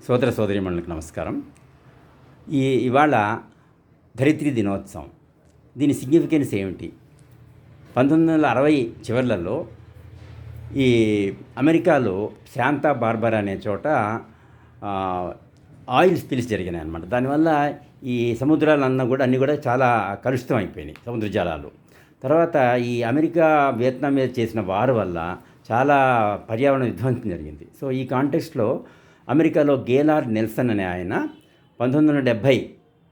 సోదర సోదరీమణులకు నమస్కారం. ఇవాళ ధరిత్రి దినోత్సవం. దీని సిగ్నిఫికెన్స్ ఏమిటి? 1960 చివర్లలో ఈ అమెరికాలో శాంతా బార్బరా అనే చోట ఆయిల్ స్పిల్స్ జరిగినాయి అన్నమాట. దానివల్ల ఈ సముద్రాలన్నీ కూడా చాలా కలుషితం అయిపోయినాయి, సముద్ర జలాలు. తర్వాత ఈ అమెరికా వియత్నాం మీద చేసిన వార్ వల్ల చాలా పర్యావరణ విధ్వంసం జరిగింది. సో ఈ కాంటెక్స్ట్లో అమెరికాలో గేలార్డ్ నెల్సన్ అనే ఆయన 1970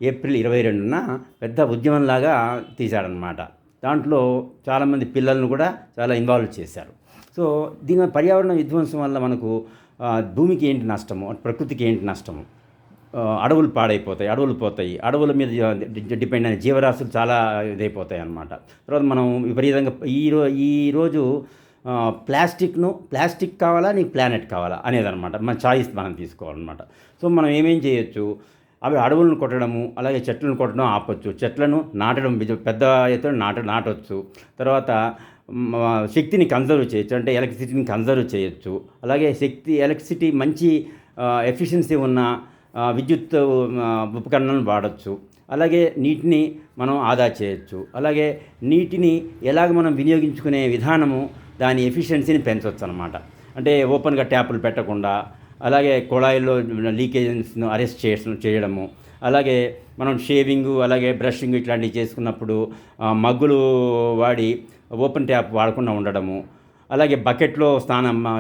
ఏప్రిల్ 22న పెద్ద ఉద్యమంలాగా తీశాడనమాట. దాంట్లో చాలామంది పిల్లలను కూడా చాలా ఇన్వాల్వ్ చేశారు. సో దీని పర్యావరణ విధ్వంసం వల్ల మనకు భూమికి ఏంటి నష్టము, ప్రకృతికి ఏంటి నష్టము, అడవులు పాడైపోతాయి, అడవులు పోతాయి, అడవుల మీద డిపెండ్ అయిన జీవరాశులు చాలా ఇదైపోతాయి అన్నమాట. తర్వాత మనం విపరీతంగా ఈరోజు ప్లాస్టిక్ కావాలా నీకు ప్లానెట్ కావాలా అనేదన్నమాట. మన చాయిస్ మనం తీసుకోవాలన్నమాట. సో మనం ఏమేం చేయొచ్చు, అవి అడవులను కొట్టడము, అలాగే చెట్లను కొట్టడం ఆపొచ్చు, చెట్లను నాటడం పెద్ద ఎత్తున నాటొచ్చు. తర్వాత శక్తిని కన్జర్వ్ చేయొచ్చు, అంటే ఎలక్ట్రిసిటీని కన్జర్వ్ చేయొచ్చు. అలాగే ఎలక్ట్రిసిటీ మంచి ఎఫిషియన్సీ ఉన్న విద్యుత్ ఉపకరణాలను వాడచ్చు. అలాగే నీటిని మనం ఆదా చేయొచ్చు. అలాగే నీటిని ఎలాగ మనం వినియోగించుకునే విధానము, దాని ఎఫిషియన్సీని పెంచవచ్చు అనమాట. అంటే ఓపెన్గా ట్యాపులు పెట్టకుండా, అలాగే కుళాయిల్లో లీకేజెస్ను అరెస్ట్ చేయడము, అలాగే మనం షేవింగు, అలాగే బ్రషింగ్ ఇట్లాంటివి చేసుకున్నప్పుడు మగ్గులు వాడి ఓపెన్ ట్యాప్ వాడకుండా ఉండడము, అలాగే బకెట్లో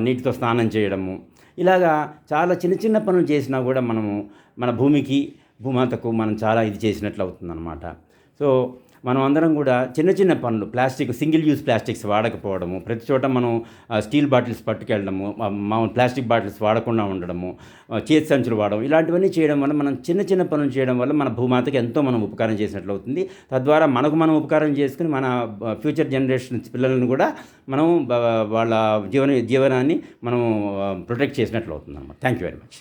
నీటితో స్నానం చేయడము, ఇలాగా చాలా చిన్న చిన్న పనులు చేసినా కూడా మనము మన భూమాతకు మనం చాలా ఇది చేసినట్లు అవుతుందన్నమాట. సో మనం అందరం కూడా చిన్న చిన్న పనులు, సింగిల్ యూజ్ ప్లాస్టిక్స్ వాడకపోవడము, ప్రతి చోట మనం స్టీల్ బాటిల్స్ పట్టుకెళ్ళడము, ప్లాస్టిక్ బాటిల్స్ వాడకుండా ఉండడము, చేతి సంచులు వాడడం, ఇలాంటివన్నీ చేయడం వల్ల మనం చిన్న చిన్న పనులు చేయడం వల్ల మన భూమాతకి ఎంతో మనం ఉపకారం చేసినట్లు అవుతుంది. తద్వారా మనం ఉపకారం చేసుకుని మన ఫ్యూచర్ జనరేషన్స్ పిల్లలను కూడా మనం వాళ్ళ జీవనాన్ని మనం ప్రొటెక్ట్ చేసినట్లు అవుతుంది అన్నమాట. Thank you very much.